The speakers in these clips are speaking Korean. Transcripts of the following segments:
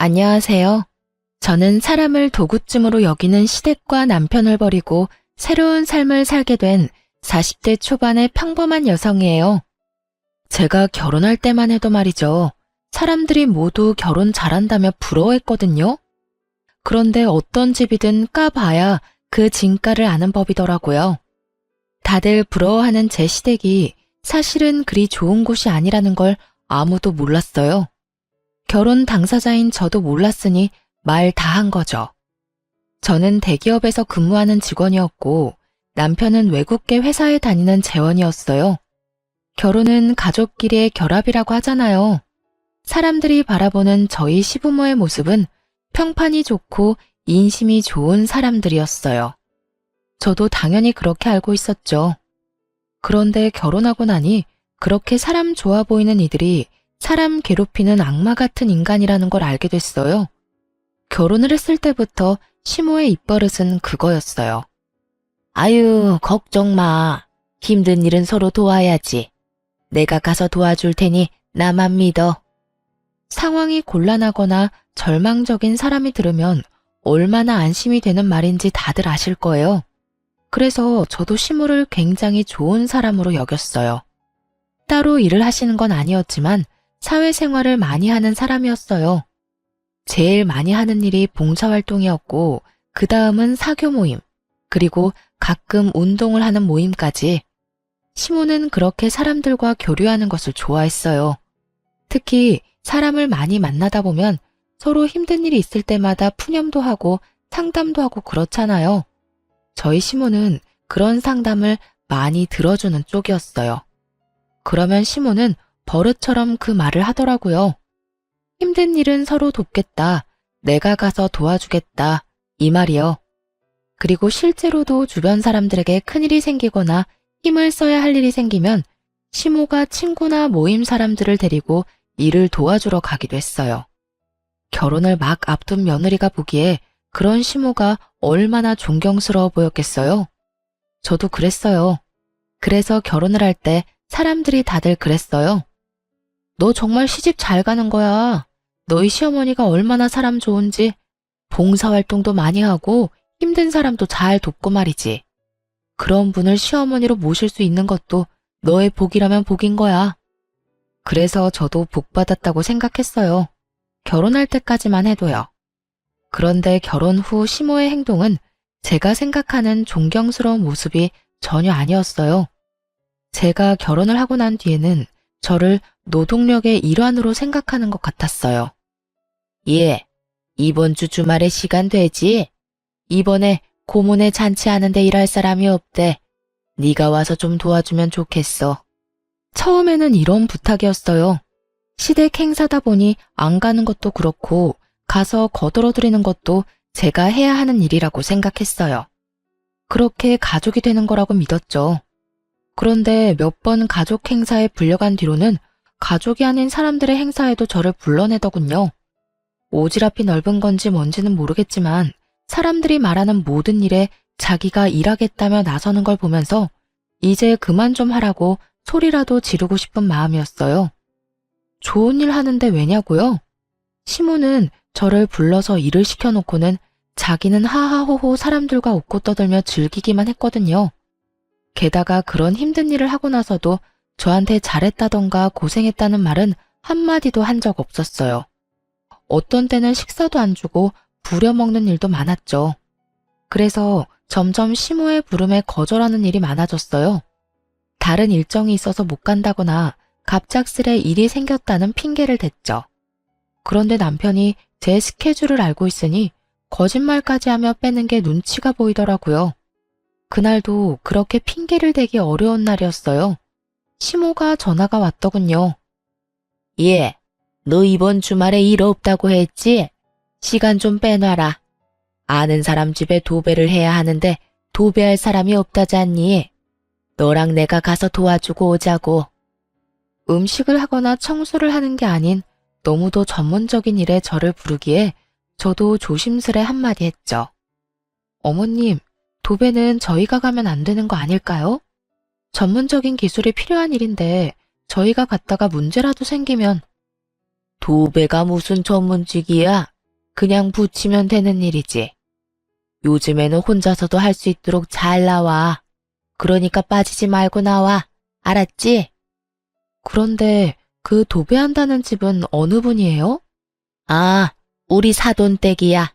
안녕하세요. 저는 사람을 도구쯤으로 여기는 시댁과 남편을 버리고 새로운 삶을 살게 된 40대 초반의 평범한 여성이에요. 제가 결혼할 때만 해도 말이죠. 사람들이 모두 결혼 잘한다며 부러워했거든요. 그런데 어떤 집이든 까봐야 그 진가를 아는 법이더라고요. 다들 부러워하는 제 시댁이 사실은 그리 좋은 곳이 아니라는 걸 아무도 몰랐어요. 결혼 당사자인 저도 몰랐으니 말 다 한 거죠. 저는 대기업에서 근무하는 직원이었고 남편은 외국계 회사에 다니는 재원이었어요. 결혼은 가족끼리의 결합이라고 하잖아요. 사람들이 바라보는 저희 시부모의 모습은 평판이 좋고 인심이 좋은 사람들이었어요. 저도 당연히 그렇게 알고 있었죠. 그런데 결혼하고 나니 그렇게 사람 좋아 보이는 이들이 사람 괴롭히는 악마 같은 인간이라는 걸 알게 됐어요. 결혼을 했을 때부터 시모의 입버릇은 그거였어요. 아유, 걱정 마. 힘든 일은 서로 도와야지. 내가 가서 도와줄 테니 나만 믿어. 상황이 곤란하거나 절망적인 사람이 들으면 얼마나 안심이 되는 말인지 다들 아실 거예요. 그래서 저도 시모를 굉장히 좋은 사람으로 여겼어요. 따로 일을 하시는 건 아니었지만 사회생활을 많이 하는 사람이었어요. 제일 많이 하는 일이 봉사활동이었고 그 다음은 사교 모임, 그리고 가끔 운동을 하는 모임까지. 시모는 그렇게 사람들과 교류하는 것을 좋아했어요. 특히 사람을 많이 만나다 보면 서로 힘든 일이 있을 때마다 푸념도 하고 상담도 하고 그렇잖아요. 저희 시모는 그런 상담을 많이 들어주는 쪽이었어요. 그러면 시모는 버릇처럼 그 말을 하더라고요. 힘든 일은 서로 돕겠다. 내가 가서 도와주겠다. 이 말이요. 그리고 실제로도 주변 사람들에게 큰일이 생기거나 힘을 써야 할 일이 생기면 시모가 친구나 모임 사람들을 데리고 일을 도와주러 가기도 했어요. 결혼을 막 앞둔 며느리가 보기에 그런 시모가 얼마나 존경스러워 보였겠어요? 저도 그랬어요. 그래서 결혼을 할 때 사람들이 다들 그랬어요. 너 정말 시집 잘 가는 거야. 너희 시어머니가 얼마나 사람 좋은지, 봉사활동도 많이 하고 힘든 사람도 잘 돕고 말이지. 그런 분을 시어머니로 모실 수 있는 것도 너의 복이라면 복인 거야. 그래서 저도 복 받았다고 생각했어요. 결혼할 때까지만 해도요. 그런데 결혼 후 시모의 행동은 제가 생각하는 존경스러운 모습이 전혀 아니었어요. 제가 결혼을 하고 난 뒤에는 저를 노동력의 일환으로 생각하는 것 같았어요. 예, 이번 주 주말에 시간 되지? 이번에 고모네 잔치하는데 일할 사람이 없대. 네가 와서 좀 도와주면 좋겠어. 처음에는 이런 부탁이었어요. 시댁 행사다 보니 안 가는 것도 그렇고 가서 거들어드리는 것도 제가 해야 하는 일이라고 생각했어요. 그렇게 가족이 되는 거라고 믿었죠. 그런데 몇 번 가족 행사에 불려간 뒤로는 가족이 아닌 사람들의 행사에도 저를 불러내더군요. 오지랖이 넓은 건지 뭔지는 모르겠지만 사람들이 말하는 모든 일에 자기가 일하겠다며 나서는 걸 보면서 이제 그만 좀 하라고 소리라도 지르고 싶은 마음이었어요. 좋은 일 하는데 왜냐고요? 시모는 저를 불러서 일을 시켜놓고는 자기는 하하호호 사람들과 웃고 떠들며 즐기기만 했거든요. 게다가 그런 힘든 일을 하고 나서도 저한테 잘했다던가 고생했다는 말은 한마디도 한 적 없었어요. 어떤 때는 식사도 안 주고 부려먹는 일도 많았죠. 그래서 점점 시모의 부름에 거절하는 일이 많아졌어요. 다른 일정이 있어서 못 간다거나 갑작스레 일이 생겼다는 핑계를 댔죠. 그런데 남편이 제 스케줄을 알고 있으니 거짓말까지 하며 빼는 게 눈치가 보이더라고요. 그날도 그렇게 핑계를 대기 어려운 날이었어요. 시모가 전화가 왔더군요. 예, 너 이번 주말에 일 없다고 했지? 시간 좀 빼놔라. 아는 사람 집에 도배를 해야 하는데 도배할 사람이 없다잖니. 너랑 내가 가서 도와주고 오자고. 음식을 하거나 청소를 하는 게 아닌 너무도 전문적인 일에 저를 부르기에 저도 조심스레 한마디 했죠. 어머님, 도배는 저희가 가면 안 되는 거 아닐까요? 전문적인 기술이 필요한 일인데 저희가 갔다가 문제라도 생기면. 도배가 무슨 전문직이야? 그냥 붙이면 되는 일이지. 요즘에는 혼자서도 할 수 있도록 잘 나와. 그러니까 빠지지 말고 나와. 알았지? 그런데 그 도배한다는 집은 어느 분이에요? 아, 우리 사돈댁이야.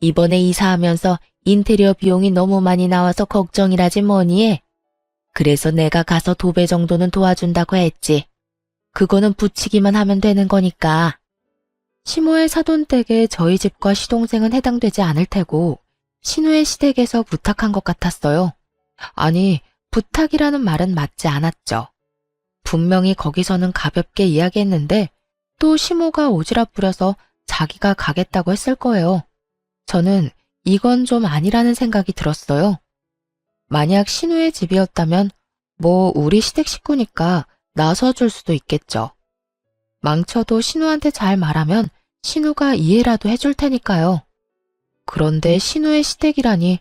이번에 이사하면서 인테리어 비용이 너무 많이 나와서 걱정이라지 뭐니. 그래서 내가 가서 도배 정도는 도와준다고 했지. 그거는 붙이기만 하면 되는 거니까. 시모의 사돈댁에 저희 집과 시동생은 해당되지 않을 테고 신우의 시댁에서 부탁한 것 같았어요. 아니, 부탁이라는 말은 맞지 않았죠. 분명히 거기서는 가볍게 이야기했는데 또 시모가 오지랖 부려서 자기가 가겠다고 했을 거예요. 저는 이건 좀 아니라는 생각이 들었어요. 만약 신우의 집이었다면 뭐 우리 시댁 식구니까 나서줄 수도 있겠죠. 망쳐도 신우한테 잘 말하면 신우가 이해라도 해줄 테니까요. 그런데 신우의 시댁이라니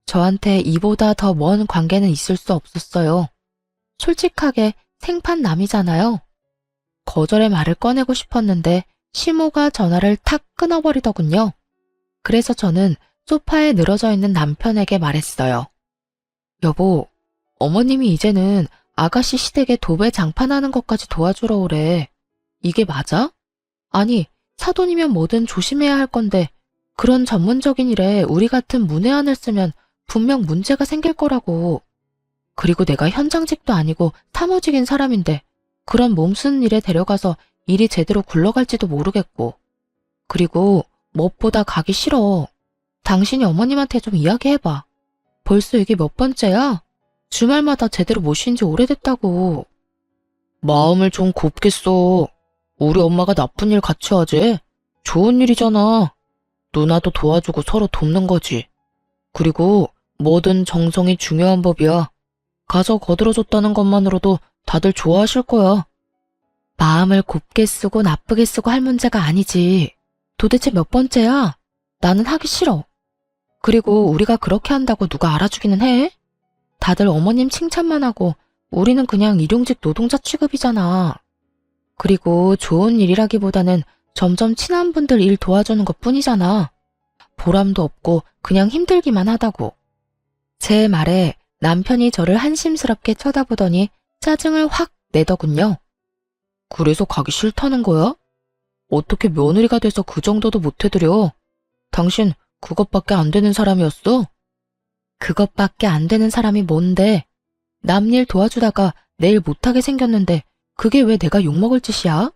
저한테 이보다 더 먼 관계는 있을 수 없었어요. 솔직하게 생판남이잖아요. 거절의 말을 꺼내고 싶었는데 시모가 전화를 탁 끊어버리더군요. 그래서 저는 소파에 늘어져 있는 남편에게 말했어요. 여보, 어머님이 이제는 아가씨 시댁에 도배 장판하는 것까지 도와주러 오래. 이게 맞아? 아니, 사돈이면 뭐든 조심해야 할 건데 그런 전문적인 일에 우리 같은 문외한을 쓰면 분명 문제가 생길 거라고. 그리고 내가 현장직도 아니고 사무직인 사람인데 그런 몸쓰는 일에 데려가서 일이 제대로 굴러갈지도 모르겠고. 그리고 무엇보다 가기 싫어. 당신이 어머님한테 좀 이야기해봐. 벌써 이게 몇 번째야? 주말마다 제대로 못 쉰 지 오래됐다고. 마음을 좀 곱게 써. 우리 엄마가 나쁜 일 같이 하지? 좋은 일이잖아. 누나도 도와주고 서로 돕는 거지. 그리고 뭐든 정성이 중요한 법이야. 가서 거들어줬다는 것만으로도 다들 좋아하실 거야. 마음을 곱게 쓰고 나쁘게 쓰고 할 문제가 아니지. 도대체 몇 번째야? 나는 하기 싫어. 그리고 우리가 그렇게 한다고 누가 알아주기는 해? 다들 어머님 칭찬만 하고 우리는 그냥 일용직 노동자 취급이잖아. 그리고 좋은 일이라기보다는 점점 친한 분들 일 도와주는 것 뿐이잖아. 보람도 없고 그냥 힘들기만 하다고. 제 말에 남편이 저를 한심스럽게 쳐다보더니 짜증을 확 내더군요. 그래서 가기 싫다는 거야? 어떻게 며느리가 돼서 그 정도도 못 해드려? 당신 그것밖에 안 되는 사람이었어? 그것밖에 안 되는 사람이 뭔데? 남 일 도와주다가 내일 못하게 생겼는데 그게 왜 내가 욕먹을 짓이야?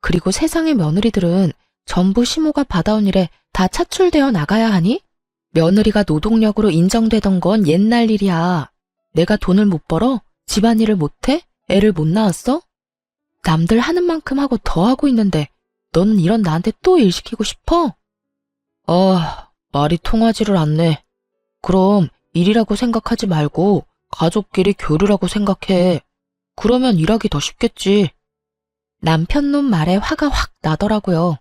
그리고 세상의 며느리들은 전부 시모가 받아온 일에 다 차출되어 나가야 하니? 며느리가 노동력으로 인정되던 건 옛날 일이야. 내가 돈을 못 벌어? 집안일을 못해? 애를 못 낳았어? 남들 하는 만큼 하고 더 하고 있는데 너는 이런 나한테 또 일 시키고 싶어? 아, 말이 통하지를 않네. 그럼 일이라고 생각하지 말고 가족끼리 교류라고 생각해. 그러면 일하기 더 쉽겠지. 남편놈 말에 화가 확 나더라고요.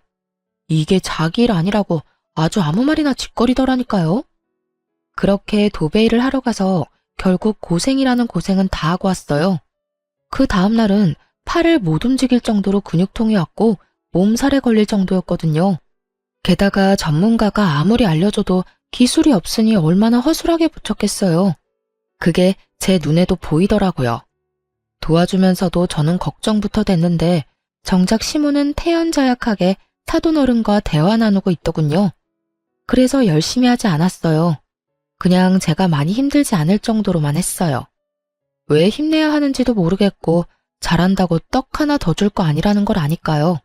이게 자기 일 아니라고 아주 아무 말이나 짓거리더라니까요. 그렇게 도배일을 하러 가서 결국 고생이라는 고생은 다 하고 왔어요. 그 다음 날은 팔을 못 움직일 정도로 근육통이 왔고 몸살에 걸릴 정도였거든요. 게다가 전문가가 아무리 알려줘도 기술이 없으니 얼마나 허술하게 붙였겠어요. 그게 제 눈에도 보이더라고요. 도와주면서도 저는 걱정부터 됐는데 정작 시모는 태연자약하게 사돈 어른과 대화 나누고 있더군요. 그래서 열심히 하지 않았어요. 그냥 제가 많이 힘들지 않을 정도로만 했어요. 왜 힘내야 하는지도 모르겠고 잘한다고 떡 하나 더 줄 거 아니라는 걸 아니까요.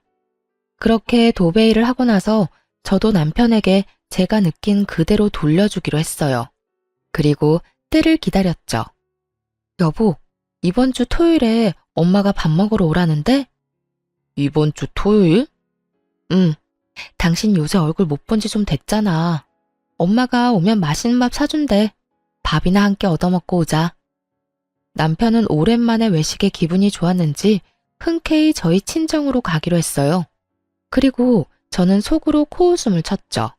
그렇게 도배일을 하고 나서 저도 남편에게 제가 느낀 그대로 돌려주기로 했어요. 그리고 때를 기다렸죠. 여보, 이번 주 토요일에 엄마가 밥 먹으러 오라는데? 이번 주 토요일? 응. 당신 요새 얼굴 못 본 지 좀 됐잖아. 엄마가 오면 맛있는 밥 사준대. 밥이나 함께 얻어먹고 오자. 남편은 오랜만에 외식에 기분이 좋았는지 흔쾌히 저희 친정으로 가기로 했어요. 그리고 저는 속으로 코웃음을 쳤죠.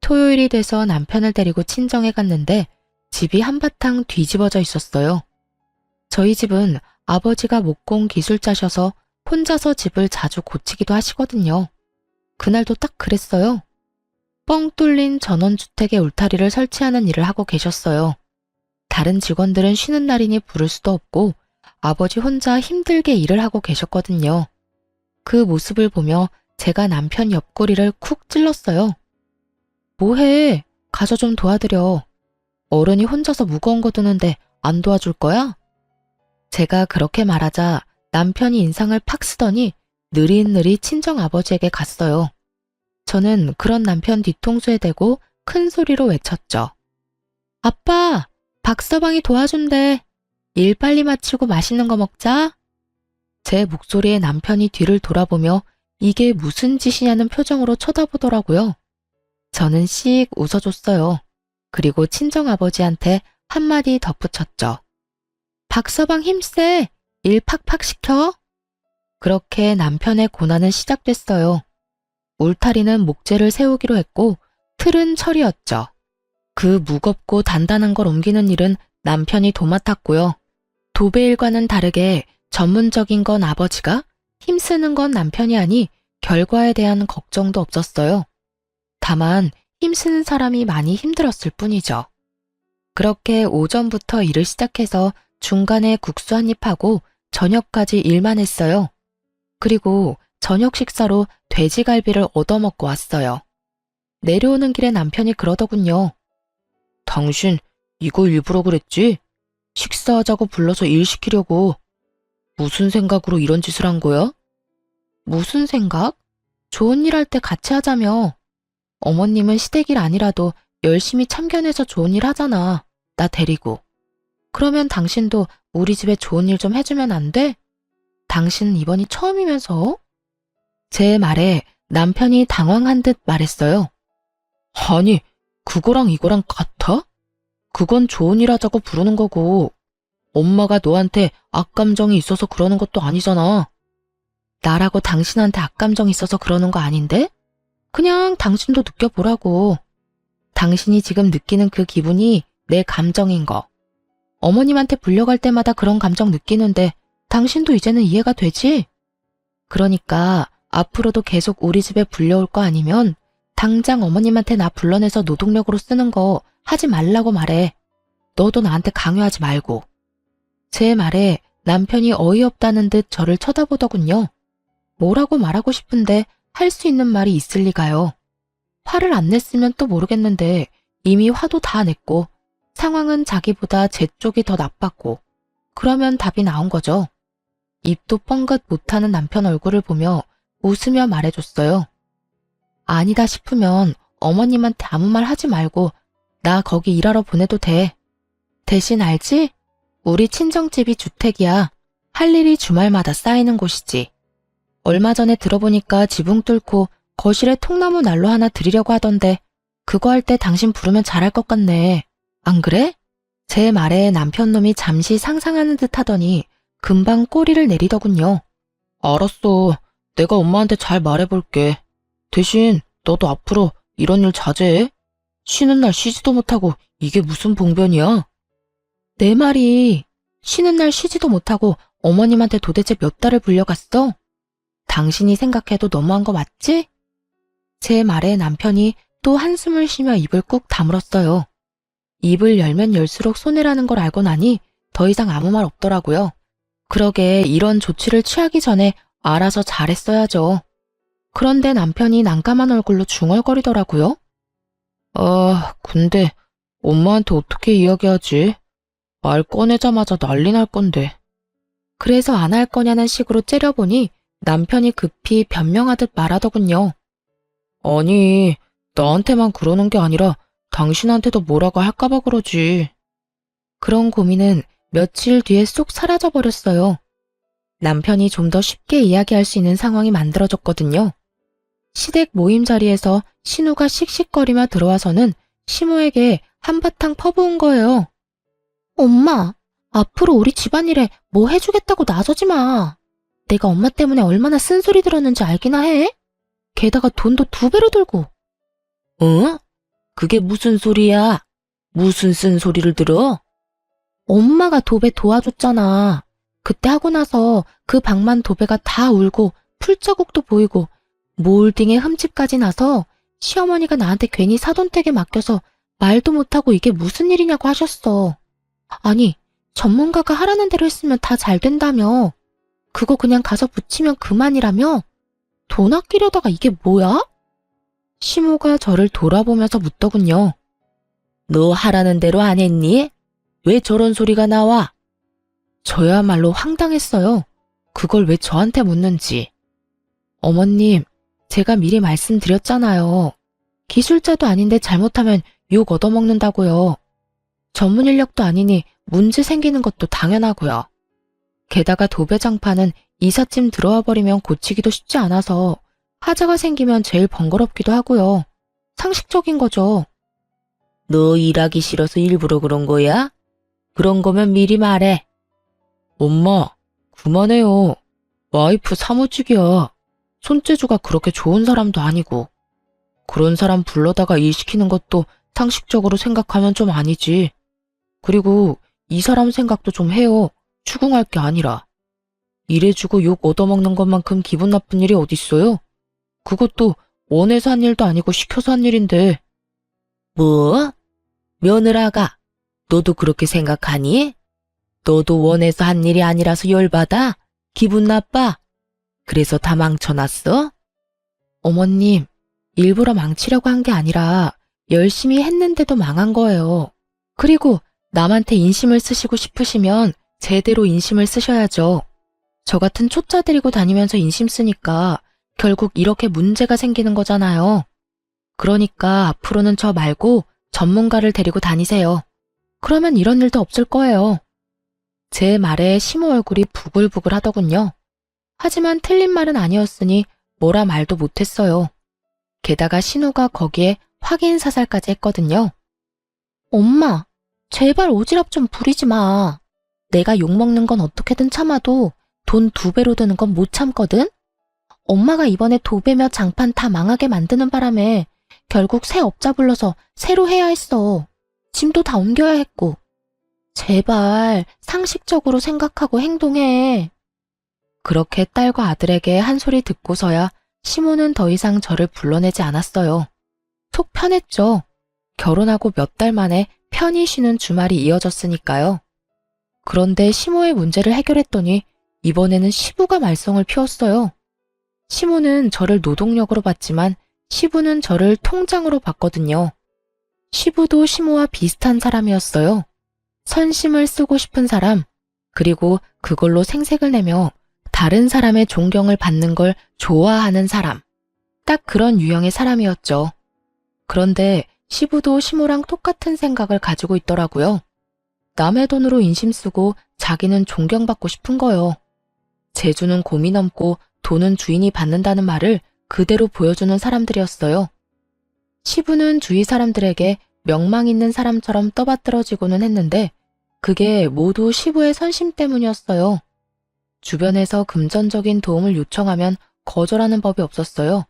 토요일이 돼서 남편을 데리고 친정에 갔는데 집이 한바탕 뒤집어져 있었어요. 저희 집은 아버지가 목공 기술자셔서 혼자서 집을 자주 고치기도 하시거든요. 그날도 딱 그랬어요. 뻥 뚫린 전원주택에 울타리를 설치하는 일을 하고 계셨어요. 다른 직원들은 쉬는 날이니 부를 수도 없고 아버지 혼자 힘들게 일을 하고 계셨거든요. 그 모습을 보며 제가 남편 옆구리를 쿡 찔렀어요. 뭐해? 가서 좀 도와드려. 어른이 혼자서 무거운 거 드는데 안 도와줄 거야? 제가 그렇게 말하자 남편이 인상을 팍 쓰더니 느릿느릿 친정아버지에게 갔어요. 저는 그런 남편 뒤통수에 대고 큰 소리로 외쳤죠. 아빠, 박서방이 도와준대. 일 빨리 마치고 맛있는 거 먹자. 제 목소리에 남편이 뒤를 돌아보며 이게 무슨 짓이냐는 표정으로 쳐다보더라고요. 저는 씩 웃어줬어요. 그리고 친정아버지한테 한마디 덧붙였죠. 박서방 힘세. 일 팍팍 시켜. 그렇게 남편의 고난은 시작됐어요. 울타리는 목재를 세우기로 했고 틀은 철이었죠. 그 무겁고 단단한 걸 옮기는 일은 남편이 도맡았고요. 도배 일과는 다르게 전문적인 건 아버지가, 힘쓰는 건 남편이 하니 결과에 대한 걱정도 없었어요. 다만 힘쓰는 사람이 많이 힘들었을 뿐이죠. 그렇게 오전부터 일을 시작해서 중간에 국수 한 입 하고 저녁까지 일만 했어요. 그리고 저녁 식사로 돼지갈비를 얻어먹고 왔어요. 내려오는 길에 남편이 그러더군요. 당신 이거 일부러 그랬지? 식사하자고 불러서 일 시키려고. 무슨 생각으로 이런 짓을 한 거야? 무슨 생각? 좋은 일 할 때 같이 하자며. 어머님은 시댁일 아니라도 열심히 참견해서 좋은 일 하잖아. 나 데리고. 그러면 당신도 우리 집에 좋은 일 좀 해주면 안 돼? 당신은 이번이 처음이면서? 제 말에 남편이 당황한 듯 말했어요. 아니, 그거랑 이거랑 같아? 그건 좋은 일 하자고 부르는 거고 엄마가 너한테 악감정이 있어서 그러는 것도 아니잖아. 나라고 당신한테 악감정이 있어서 그러는 거 아닌데? 그냥 당신도 느껴보라고. 당신이 지금 느끼는 그 기분이 내 감정인 거. 어머님한테 불려갈 때마다 그런 감정 느끼는데 당신도 이제는 이해가 되지? 그러니까 앞으로도 계속 우리 집에 불려올 거 아니면 당장 어머님한테 나 불러내서 노동력으로 쓰는 거 하지 말라고 말해. 너도 나한테 강요하지 말고. 제 말에 남편이 어이없다는 듯 저를 쳐다보더군요. 뭐라고 말하고 싶은데 할 수 있는 말이 있을 리가요. 화를 안 냈으면 또 모르겠는데 이미 화도 다 냈고 상황은 자기보다 제 쪽이 더 나빴고 그러면 답이 나온 거죠. 입도 뻥긋 못하는 남편 얼굴을 보며 웃으며 말해줬어요. 아니다 싶으면 어머님한테 아무 말 하지 말고 나 거기 일하러 보내도 돼. 대신 알지? 우리 친정집이 주택이야. 할 일이 주말마다 쌓이는 곳이지. 얼마 전에 들어보니까 지붕 뚫고 거실에 통나무 난로 하나 드리려고 하던데 그거 할 때 당신 부르면 잘할 것 같네. 안 그래? 제 말에 남편놈이 잠시 상상하는 듯 하더니 금방 꼬리를 내리더군요. 알았어. 내가 엄마한테 잘 말해볼게. 대신 너도 앞으로 이런 일 자제해. 쉬는 날 쉬지도 못하고 이게 무슨 봉변이야? 내 말이 쉬는 날 쉬지도 못하고 어머님한테 도대체 몇 달을 불려갔어? 당신이 생각해도 너무한 거 맞지? 제 말에 남편이 또 한숨을 쉬며 입을 꾹 다물었어요. 입을 열면 열수록 손해라는 걸 알고 나니 더 이상 아무 말 없더라고요. 그러게 이런 조치를 취하기 전에 알아서 잘했어야죠. 그런데 남편이 난감한 얼굴로 중얼거리더라고요. 근데 엄마한테 어떻게 이야기하지? 말 꺼내자마자 난리 날 건데. 그래서 안 할 거냐는 식으로 째려보니 남편이 급히 변명하듯 말하더군요. 아니, 나한테만 그러는 게 아니라 당신한테도 뭐라고 할까봐 그러지. 그런 고민은 며칠 뒤에 쏙 사라져버렸어요. 남편이 좀 더 쉽게 이야기할 수 있는 상황이 만들어졌거든요. 시댁 모임 자리에서 신우가 씩씩거리며 들어와서는 시모에게 한바탕 퍼부은 거예요. 엄마, 앞으로 우리 집안일에 뭐 해주겠다고 나서지 마. 내가 엄마 때문에 얼마나 쓴소리 들었는지 알기나 해? 게다가 돈도 2배로 들고. 응? 그게 무슨 소리야? 무슨 쓴소리를 들어? 엄마가 도배 도와줬잖아. 그때 하고 나서 그 방만 도배가 다 울고 풀자국도 보이고 몰딩에 흠집까지 나서 시어머니가 나한테 괜히 사돈댁에 맡겨서 말도 못하고 이게 무슨 일이냐고 하셨어. 아니, 전문가가 하라는 대로 했으면 다 잘 된다며. 그거 그냥 가서 붙이면 그만이라며? 돈 아끼려다가 이게 뭐야? 시모가 저를 돌아보면서 묻더군요. 너 하라는 대로 안 했니? 왜 저런 소리가 나와? 저야말로 황당했어요. 그걸 왜 저한테 묻는지. 어머님, 제가 미리 말씀드렸잖아요. 기술자도 아닌데 잘못하면 욕 얻어먹는다고요. 전문 인력도 아니니 문제 생기는 것도 당연하고요. 게다가 도배장판은 이삿짐 들어와 버리면 고치기도 쉽지 않아서 하자가 생기면 제일 번거롭기도 하고요. 상식적인 거죠. 너 일하기 싫어서 일부러 그런 거야? 그런 거면 미리 말해. 엄마, 그만해요. 와이프 사무직이야. 손재주가 그렇게 좋은 사람도 아니고. 그런 사람 불러다가 일 시키는 것도 상식적으로 생각하면 좀 아니지. 그리고 이 사람 생각도 좀 해요. 추궁할 게 아니라. 일해주고 욕 얻어먹는 것만큼 기분 나쁜 일이 어딨어요? 그것도 원해서 한 일도 아니고 시켜서 한 일인데. 뭐? 며느라가, 너도 그렇게 생각하니? 너도 원해서 한 일이 아니라서 열받아? 기분 나빠? 그래서 다 망쳐놨어? 어머님, 일부러 망치려고 한 게 아니라 열심히 했는데도 망한 거예요. 그리고 남한테 인심을 쓰시고 싶으시면 제대로 인심을 쓰셔야죠. 저 같은 초짜 데리고 다니면서 인심 쓰니까 결국 이렇게 문제가 생기는 거잖아요. 그러니까 앞으로는 저 말고 전문가를 데리고 다니세요. 그러면 이런 일도 없을 거예요. 제 말에 시모 얼굴이 부글부글 하더군요. 하지만 틀린 말은 아니었으니 뭐라 말도 못했어요. 게다가 신우가 거기에 확인 사살까지 했거든요. 엄마, 제발 오지랖 좀 부리지 마. 내가 욕먹는 건 어떻게든 참아도 돈 2배로 드는 건 못 참거든? 엄마가 이번에 도배며 장판 다 망하게 만드는 바람에 결국 새 업자 불러서 새로 해야 했어. 짐도 다 옮겨야 했고. 제발 상식적으로 생각하고 행동해. 그렇게 딸과 아들에게 한 소리 듣고서야 시모는 더 이상 저를 불러내지 않았어요. 속 편했죠. 결혼하고 몇 달 만에 편히 쉬는 주말이 이어졌으니까요. 그런데 시모의 문제를 해결했더니 이번에는 시부가 말썽을 피웠어요. 시모는 저를 노동력으로 봤지만 시부는 저를 통장으로 봤거든요. 시부도 시모와 비슷한 사람이었어요. 선심을 쓰고 싶은 사람, 그리고 그걸로 생색을 내며 다른 사람의 존경을 받는 걸 좋아하는 사람. 딱 그런 유형의 사람이었죠. 그런데 시부도 시모랑 똑같은 생각을 가지고 있더라고요. 남의 돈으로 인심 쓰고 자기는 존경받고 싶은 거요. 재주는 곰이 넘고 돈은 주인이 받는다는 말을 그대로 보여주는 사람들이었어요. 시부는 주위 사람들에게 명망 있는 사람처럼 떠받들어지고는 했는데 그게 모두 시부의 선심 때문이었어요. 주변에서 금전적인 도움을 요청하면 거절하는 법이 없었어요.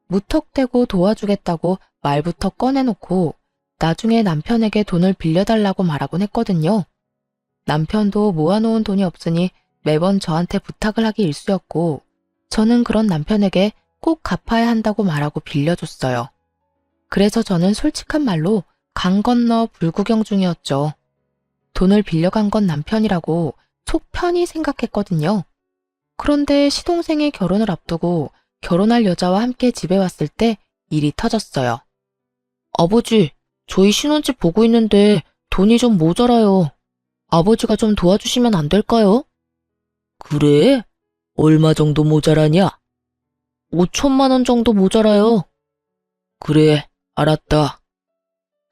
무턱대고 도와주겠다고 말부터 꺼내놓고 나중에 남편에게 돈을 빌려달라고 말하곤 했거든요. 남편도 모아놓은 돈이 없으니 매번 저한테 부탁을 하기 일쑤였고 저는 그런 남편에게 꼭 갚아야 한다고 말하고 빌려줬어요. 그래서 저는 솔직한 말로 강 건너 불구경 중이었죠. 돈을 빌려간 건 남편이라고 속 편히 생각했거든요. 그런데 시동생의 결혼을 앞두고 결혼할 여자와 함께 집에 왔을 때 일이 터졌어요. 아버지, 저희 신혼집 보고 있는데 돈이 좀 모자라요. 아버지가 좀 도와주시면 안 될까요? 그래? 얼마 정도 모자라냐? 5천만 원 정도 모자라요. 그래, 알았다.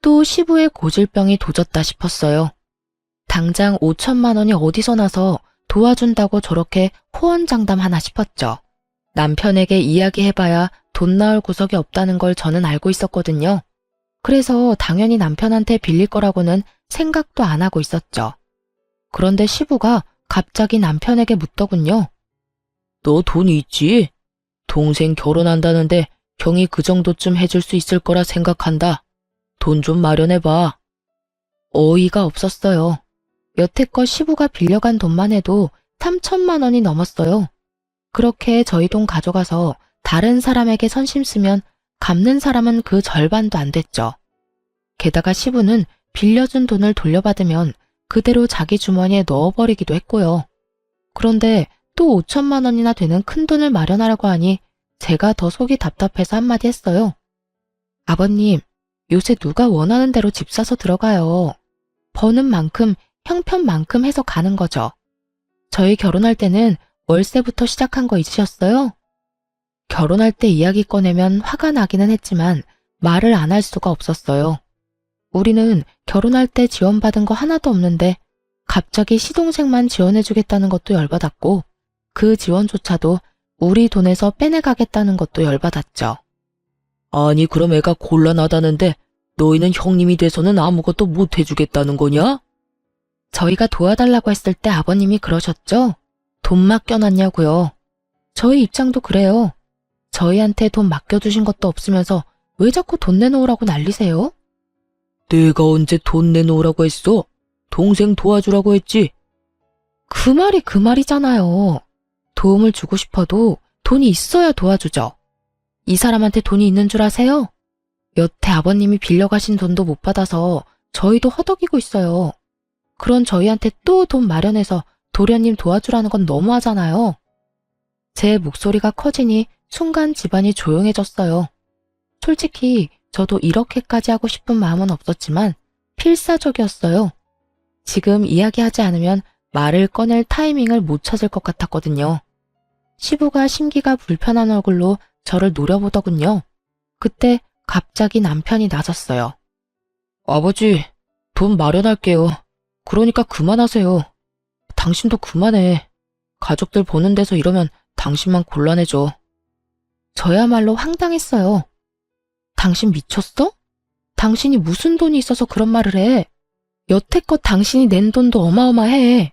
또 시부의 고질병이 도졌다 싶었어요. 당장 5천만 원이 어디서 나서 도와준다고 저렇게 호언장담하나 싶었죠. 남편에게 이야기해봐야 돈 나올 구석이 없다는 걸 저는 알고 있었거든요. 그래서 당연히 남편한테 빌릴 거라고는 생각도 안 하고 있었죠. 그런데 시부가 갑자기 남편에게 묻더군요. 너 돈이 있지? 동생 결혼한다는데 형이 그 정도쯤 해줄 수 있을 거라 생각한다. 돈 좀 마련해봐. 어이가 없었어요. 여태껏 시부가 빌려간 돈만 해도 3천만 원이 넘었어요. 그렇게 저희 돈 가져가서 다른 사람에게 선심 쓰면 갚는 사람은 그 절반도 안 됐죠. 게다가 시부는 빌려준 돈을 돌려받으면 그대로 자기 주머니에 넣어버리기도 했고요. 그런데 또 5천만 원이나 되는 큰 돈을 마련하라고 하니 제가 더 속이 답답해서 한마디 했어요. 아버님, 요새 누가 원하는 대로 집 사서 들어가요. 버는 만큼 형편만큼 해서 가는 거죠. 저희 결혼할 때는 월세부터 시작한 거 잊으셨어요? 결혼할 때 이야기 꺼내면 화가 나기는 했지만 말을 안 할 수가 없었어요. 우리는 결혼할 때 지원받은 거 하나도 없는데 갑자기 시동생만 지원해주겠다는 것도 열받았고 그 지원조차도 우리 돈에서 빼내가겠다는 것도 열받았죠. 아니 그럼 애가 곤란하다는데 너희는 형님이 돼서는 아무것도 못 해주겠다는 거냐? 저희가 도와달라고 했을 때 아버님이 그러셨죠? 돈 맡겨놨냐고요. 저희 입장도 그래요. 저희한테 돈 맡겨주신 것도 없으면서 왜 자꾸 돈 내놓으라고 난리세요? 내가 언제 돈 내놓으라고 했어? 동생 도와주라고 했지. 그 말이 그 말이잖아요. 도움을 주고 싶어도 돈이 있어야 도와주죠. 이 사람한테 돈이 있는 줄 아세요? 여태 아버님이 빌려가신 돈도 못 받아서 저희도 허덕이고 있어요. 그런 저희한테 또 돈 마련해서 도련님 도와주라는 건 너무하잖아요. 제 목소리가 커지니 순간 집안이 조용해졌어요. 솔직히 저도 이렇게까지 하고 싶은 마음은 없었지만 필사적이었어요. 지금 이야기하지 않으면 말을 꺼낼 타이밍을 못 찾을 것 같았거든요. 시부가 심기가 불편한 얼굴로 저를 노려보더군요. 그때 갑자기 남편이 나섰어요. 아버지, 돈 마련할게요. 그러니까 그만하세요. 당신도 그만해. 가족들 보는 데서 이러면 당신만 곤란해져. 저야말로 황당했어요. 당신 미쳤어? 당신이 무슨 돈이 있어서 그런 말을 해? 여태껏 당신이 낸 돈도 어마어마해.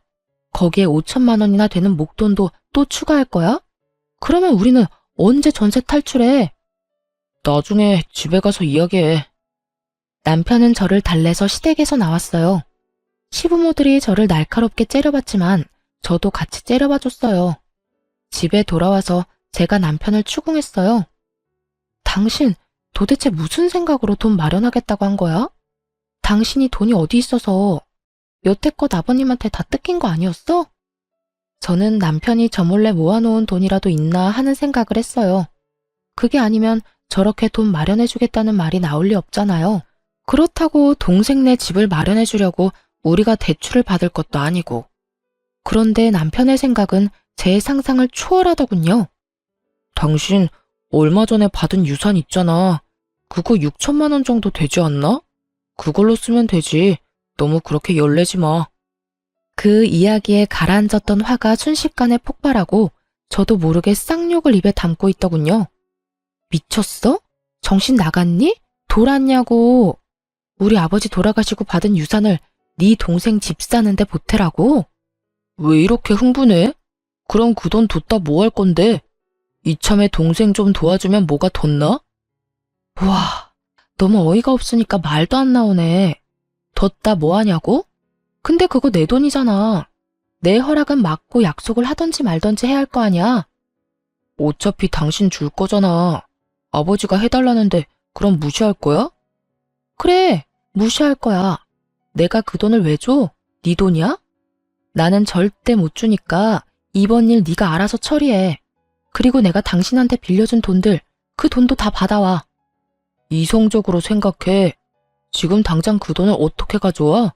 거기에 5천만 원이나 되는 목돈도 또 추가할 거야? 그러면 우리는 언제 전세 탈출해? 나중에 집에 가서 이야기해. 남편은 저를 달래서 시댁에서 나왔어요. 시부모들이 저를 날카롭게 째려봤지만 저도 같이 째려봐줬어요. 집에 돌아와서 제가 남편을 추궁했어요. 당신 도대체 무슨 생각으로 돈 마련하겠다고 한 거야? 당신이 돈이 어디 있어서 여태껏 아버님한테 다 뜯긴 거 아니었어? 저는 남편이 저 몰래 모아놓은 돈이라도 있나 하는 생각을 했어요. 그게 아니면 저렇게 돈 마련해주겠다는 말이 나올 리 없잖아요. 그렇다고 동생네 집을 마련해주려고 우리가 대출을 받을 것도 아니고. 그런데 남편의 생각은 제 상상을 초월하더군요. 당신 얼마 전에 받은 유산 있잖아. 그거 6천만 원 정도 되지 않나? 그걸로 쓰면 되지. 너무 그렇게 열내지 마. 그 이야기에 가라앉았던 화가 순식간에 폭발하고 저도 모르게 쌍욕을 입에 담고 있더군요. 미쳤어? 정신 나갔니? 돌았냐고. 우리 아버지 돌아가시고 받은 유산을 네 동생 집 사는데 보태라고? 왜 이렇게 흥분해? 그럼 그 돈 뒀다 뭐 할 건데? 이참에 동생 좀 도와주면 뭐가 덧나? 와, 너무 어이가 없으니까 말도 안 나오네. 뒀다 뭐 하냐고? 근데 그거 내 돈이잖아. 내 허락은 맞고 약속을 하던지 말던지 해야 할 거 아니야. 어차피 당신 줄 거잖아. 아버지가 해달라는데 그럼 무시할 거야? 그래, 무시할 거야. 내가 그 돈을 왜 줘? 네 돈이야? 나는 절대 못 주니까 이번 일 네가 알아서 처리해. 그리고 내가 당신한테 빌려준 돈들, 그 돈도 다 받아와. 이성적으로 생각해. 지금 당장 그 돈을 어떻게 가져와?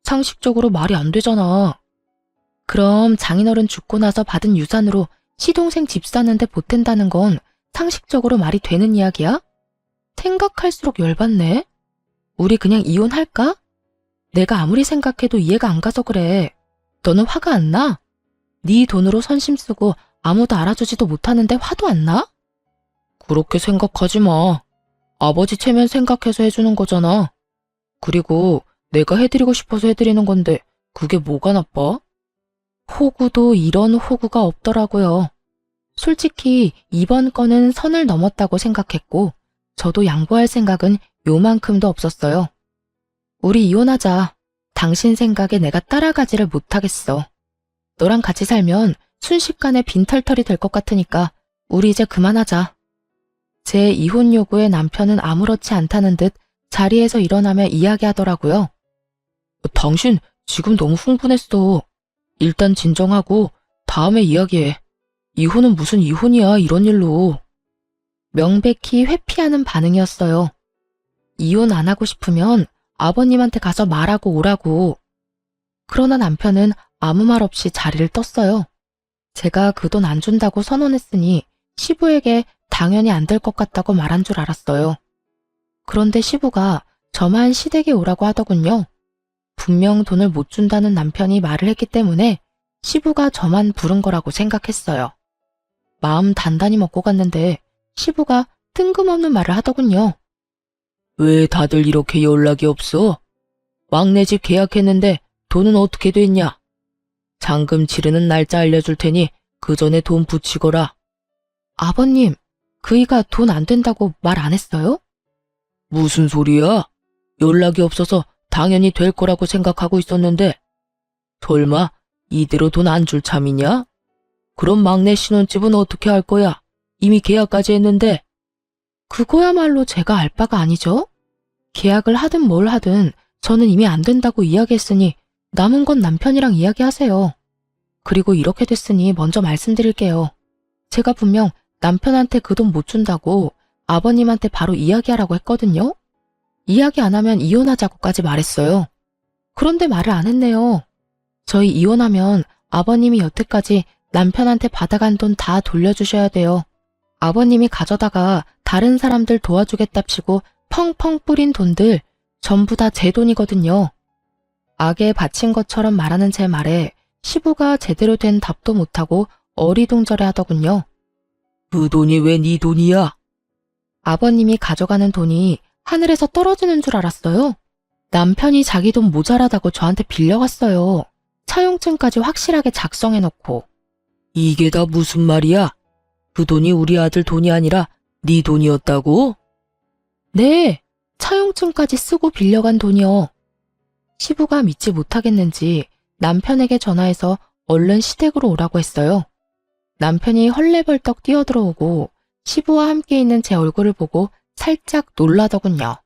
상식적으로 말이 안 되잖아. 그럼 장인어른 죽고 나서 받은 유산으로 시동생 집 사는데 보탠다는 건 상식적으로 말이 되는 이야기야? 생각할수록 열받네. 우리 그냥 이혼할까? 내가 아무리 생각해도 이해가 안 가서 그래. 너는 화가 안 나? 네 돈으로 선심 쓰고 아무도 알아주지도 못하는데 화도 안 나? 그렇게 생각하지 마. 아버지 체면 생각해서 해주는 거잖아. 그리고 내가 해드리고 싶어서 해드리는 건데 그게 뭐가 나빠? 호구도 이런 호구가 없더라고요. 솔직히 이번 건은 선을 넘었다고 생각했고 저도 양보할 생각은 요만큼도 없었어요. 우리 이혼하자. 당신 생각에 내가 따라가지를 못하겠어. 너랑 같이 살면 순식간에 빈털털이 될 것 같으니까 우리 이제 그만하자. 제 이혼 요구에 남편은 아무렇지 않다는 듯 자리에서 일어나며 이야기하더라고요. 당신 지금 너무 흥분했어. 일단 진정하고 다음에 이야기해. 이혼은 무슨 이혼이야, 이런 일로. 명백히 회피하는 반응이었어요. 이혼 안 하고 싶으면 아버님한테 가서 말하고 오라고. 그러나 남편은 아무 말 없이 자리를 떴어요. 제가 그 돈 안 준다고 선언했으니 시부에게 당연히 안 될 것 같다고 말한 줄 알았어요. 그런데 시부가 저만 시댁에 오라고 하더군요. 분명 돈을 못 준다는 남편이 말을 했기 때문에 시부가 저만 부른 거라고 생각했어요. 마음 단단히 먹고 갔는데 시부가 뜬금없는 말을 하더군요. 왜 다들 이렇게 연락이 없어? 막내 집 계약했는데 돈은 어떻게 됐냐? 잔금 치르는 날짜 알려줄 테니 그 전에 돈 붙이거라. 아버님, 그이가 돈 안 된다고 말 안 했어요? 무슨 소리야? 연락이 없어서 당연히 될 거라고 생각하고 있었는데. 설마 이대로 돈 안 줄 참이냐? 그럼 막내 신혼집은 어떻게 할 거야? 이미 계약까지 했는데. 그거야말로 제가 알 바가 아니죠? 계약을 하든 뭘 하든 저는 이미 안 된다고 이야기했으니 남은 건 남편이랑 이야기하세요. 그리고 이렇게 됐으니 먼저 말씀드릴게요. 제가 분명 남편한테 그 돈 못 준다고 아버님한테 바로 이야기하라고 했거든요. 이야기 안 하면 이혼하자고까지 말했어요. 그런데 말을 안 했네요. 저희 이혼하면 아버님이 여태까지 남편한테 받아간 돈 다 돌려주셔야 돼요. 아버님이 가져다가 다른 사람들 도와주겠답시고 펑펑 뿌린 돈들 전부 다 제 돈이거든요. 악에 바친 것처럼 말하는 제 말에 시부가 제대로 된 답도 못하고 어리둥절해 하더군요. 그 돈이 왜 네 돈이야? 아버님이 가져가는 돈이 하늘에서 떨어지는 줄 알았어요. 남편이 자기 돈 모자라다고 저한테 빌려갔어요. 차용증까지 확실하게 작성해놓고. 이게 다 무슨 말이야? 그 돈이 우리 아들 돈이 아니라 네 돈이었다고? 네, 차용증까지 쓰고 빌려간 돈이요. 시부가 믿지 못하겠는지 남편에게 전화해서 얼른 시댁으로 오라고 했어요. 남편이 헐레벌떡 뛰어들어오고 시부와 함께 있는 제 얼굴을 보고 살짝 놀라더군요.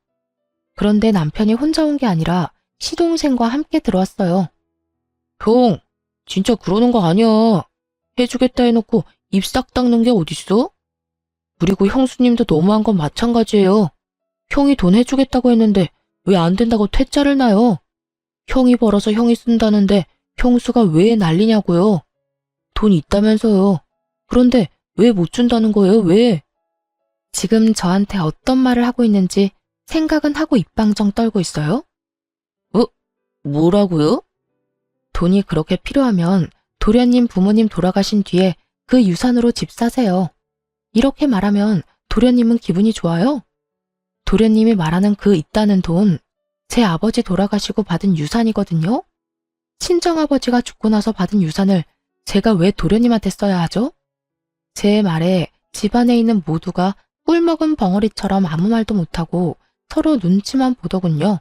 그런데 남편이 혼자 온 게 아니라 시동생과 함께 들어왔어요. 형, 진짜 그러는 거 아니야. 해주겠다 해놓고 입 싹 닦는 게 어딨어? 그리고 형수님도 너무한 건 마찬가지예요. 형이 돈 해주겠다고 했는데 왜 안 된다고 퇴짜를 놔요? 형이 벌어서 형이 쓴다는데 형수가 왜 난리냐고요? 돈 있다면서요. 그런데 왜 못 준다는 거예요? 왜? 지금 저한테 어떤 말을 하고 있는지 생각은 하고 입방정 떨고 있어요? 뭐라고요? 돈이 그렇게 필요하면 도련님 부모님 돌아가신 뒤에 그 유산으로 집 사세요. 이렇게 말하면 도련님은 기분이 좋아요? 도련님이 말하는 그 있다는 돈, 제 아버지 돌아가시고 받은 유산이거든요? 친정아버지가 죽고 나서 받은 유산을 제가 왜 도련님한테 써야 하죠? 제 말에 집안에 있는 모두가 꿀먹은 벙어리처럼 아무 말도 못하고 서로 눈치만 보더군요.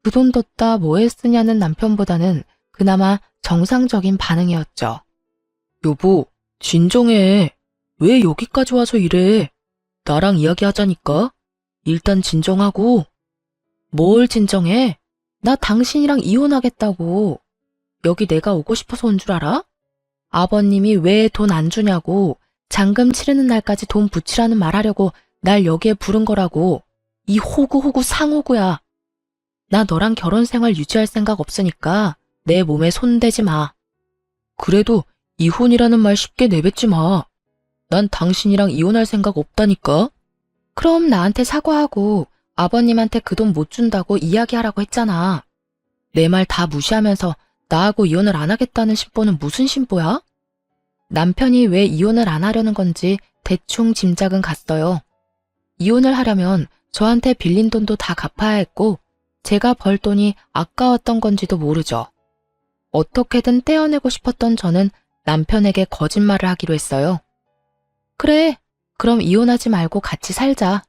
그 돈 뒀다 뭐에 쓰냐는 남편보다는 그나마 정상적인 반응이었죠. 여보, 진정해. 왜 여기까지 와서 이래? 나랑 이야기하자니까. 일단 진정하고. 뭘 진정해? 나 당신이랑 이혼하겠다고. 여기 내가 오고 싶어서 온 줄 알아? 아버님이 왜 돈 안 주냐고 잔금 치르는 날까지 돈 붙이라는 말하려고 날 여기에 부른 거라고. 이 호구 상호구야. 나 너랑 결혼 생활 유지할 생각 없으니까 내 몸에 손대지 마. 그래도 이혼이라는 말 쉽게 내뱉지 마. 난 당신이랑 이혼할 생각 없다니까. 그럼 나한테 사과하고 아버님한테 그 돈 못 준다고 이야기하라고 했잖아. 내 말 다 무시하면서 나하고 이혼을 안 하겠다는 심보는 무슨 심보야? 남편이 왜 이혼을 안 하려는 건지 대충 짐작은 갔어요. 이혼을 하려면 저한테 빌린 돈도 다 갚아야 했고 제가 벌 돈이 아까웠던 건지도 모르죠. 어떻게든 떼어내고 싶었던 저는 남편에게 거짓말을 하기로 했어요. 그래, 그럼 이혼하지 말고 같이 살자.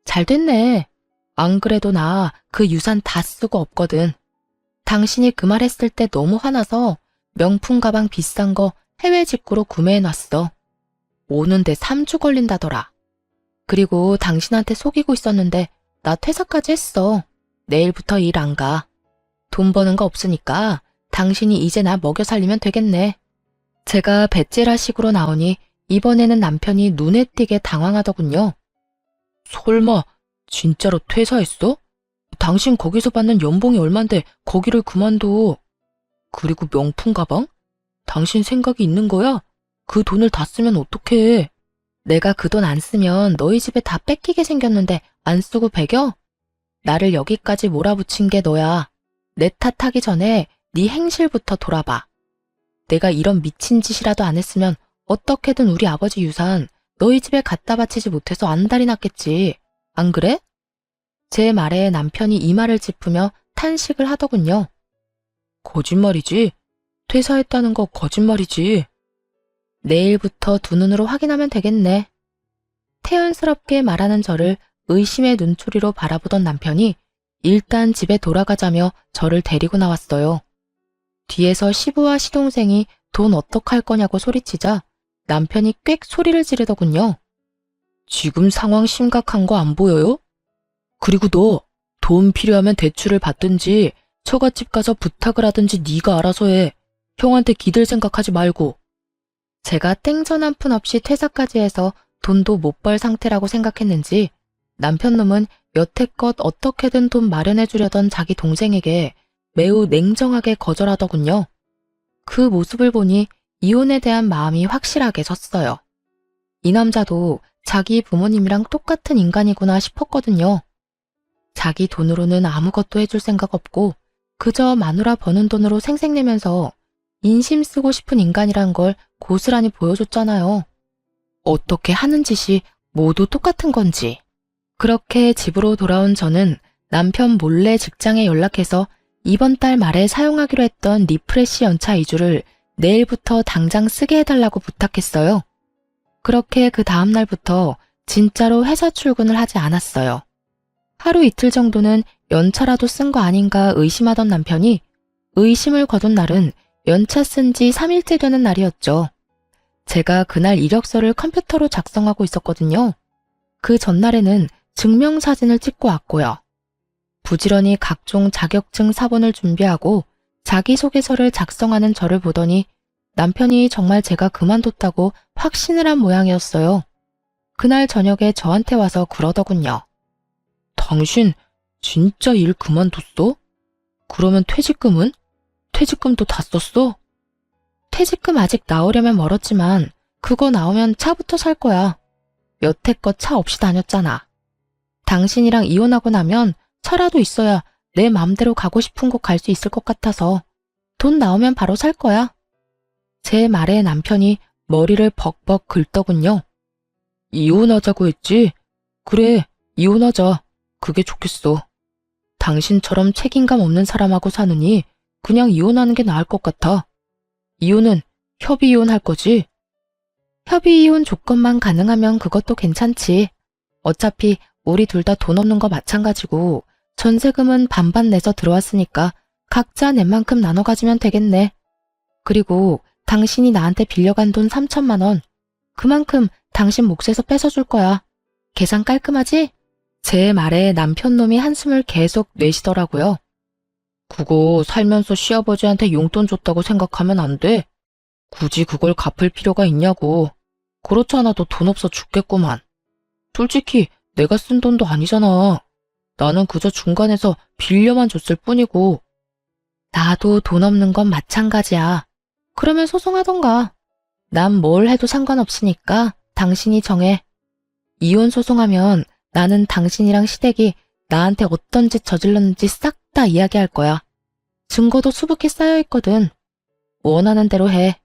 잘 됐네. 안 그래도 나 그 유산 다 쓰고 없거든. 당신이 그 말 했을 때 너무 화나서 명품 가방 비싼 거 해외 직구로 구매해놨어. 오는데 3주 걸린다더라. 그리고 당신한테 속이고 있었는데 나 퇴사까지 했어. 내일부터 일 안 가. 돈 버는 거 없으니까 당신이 이제 나 먹여 살리면 되겠네. 제가 배째라식으로 나오니 이번에는 남편이 눈에 띄게 당황하더군요. 설마 진짜로 퇴사했어? 당신 거기서 받는 연봉이 얼만데 거기를 그만둬. 그리고 명품 가방? 당신 생각이 있는 거야? 그 돈을 다 쓰면 어떡해. 내가 그 돈 안 쓰면 너희 집에 다 뺏기게 생겼는데 안 쓰고 배겨? 나를 여기까지 몰아붙인 게 너야. 내 탓하기 전에 네 행실부터 돌아봐. 내가 이런 미친 짓이라도 안 했으면 어떻게든 우리 아버지 유산 너희 집에 갖다 바치지 못해서 안달이 났겠지. 안 그래? 제 말에 남편이 이마를 짚으며 탄식을 하더군요. 거짓말이지? 퇴사했다는 거 거짓말이지. 내일부터 두 눈으로 확인하면 되겠네. 태연스럽게 말하는 저를 의심의 눈초리로 바라보던 남편이 일단 집에 돌아가자며 저를 데리고 나왔어요. 뒤에서 시부와 시동생이 돈 어떡할 거냐고 소리치자 남편이 꽥 소리를 지르더군요. 지금 상황 심각한 거 안 보여요? 그리고 너 돈 필요하면 대출을 받든지 처갓집 가서 부탁을 하든지 네가 알아서 해. 형한테 기댈 생각하지 말고. 제가 땡전 한 푼 없이 퇴사까지 해서 돈도 못 벌 상태라고 생각했는지 남편 놈은 여태껏 어떻게든 돈 마련해 주려던 자기 동생에게 매우 냉정하게 거절하더군요. 그 모습을 보니 이혼에 대한 마음이 확실하게 섰어요. 이 남자도 자기 부모님이랑 똑같은 인간이구나 싶었거든요. 자기 돈으로는 아무것도 해줄 생각 없고 그저 마누라 버는 돈으로 생색내면서 인심 쓰고 싶은 인간이란 걸 고스란히 보여줬잖아요. 어떻게 하는 짓이 모두 똑같은 건지. 그렇게 집으로 돌아온 저는 남편 몰래 직장에 연락해서 이번 달 말에 사용하기로 했던 리프레시 연차 2주를 내일부터 당장 쓰게 해달라고 부탁했어요. 그렇게 그 다음 날부터 진짜로 회사 출근을 하지 않았어요. 하루 이틀 정도는 연차라도 쓴 거 아닌가 의심하던 남편이 의심을 거둔 날은 연차 쓴 지 3일째 되는 날이었죠. 제가 그날 이력서를 컴퓨터로 작성하고 있었거든요. 그 전날에는 증명사진을 찍고 왔고요. 부지런히 각종 자격증 사본을 준비하고 자기소개서를 작성하는 저를 보더니 남편이 정말 제가 그만뒀다고 확신을 한 모양이었어요. 그날 저녁에 저한테 와서 그러더군요. 당신 진짜 일 그만뒀어? 그러면 퇴직금은? 퇴직금도 다 썼어? 퇴직금 아직 나오려면 멀었지만 그거 나오면 차부터 살 거야. 여태껏 차 없이 다녔잖아. 당신이랑 이혼하고 나면 차라도 있어야 내 맘대로 가고 싶은 곳 갈 수 있을 것 같아서 돈 나오면 바로 살 거야. 제 말에 남편이 머리를 벅벅 긁더군요. 이혼하자고 했지? 그래, 이혼하자. 그게 좋겠어. 당신처럼 책임감 없는 사람하고 사느니 그냥 이혼하는 게 나을 것 같아. 이혼은 협의 이혼할 거지? 협의 이혼 조건만 가능하면 그것도 괜찮지. 어차피 우리 둘 다 돈 없는 거 마찬가지고 전세금은 반반 내서 들어왔으니까 각자 낸 만큼 나눠 가지면 되겠네. 그리고 당신이 나한테 빌려간 돈 3천만 원. 그만큼 당신 몫에서 뺏어줄 거야. 계산 깔끔하지? 제 말에 남편놈이 한숨을 계속 내쉬더라고요. 그거 살면서 시아버지한테 용돈 줬다고 생각하면 안 돼. 굳이 그걸 갚을 필요가 있냐고. 그렇지 않아도 돈 없어 죽겠구만. 솔직히 내가 쓴 돈도 아니잖아. 나는 그저 중간에서 빌려만 줬을 뿐이고. 나도 돈 없는 건 마찬가지야. 그러면 소송하던가. 난 뭘 해도 상관없으니까 당신이 정해. 이혼 소송하면 나는 당신이랑 시댁이 나한테 어떤 짓 저질렀는지 싹 다 이야기할 거야. 증거도 수북히 쌓여있거든. 원하는 대로 해.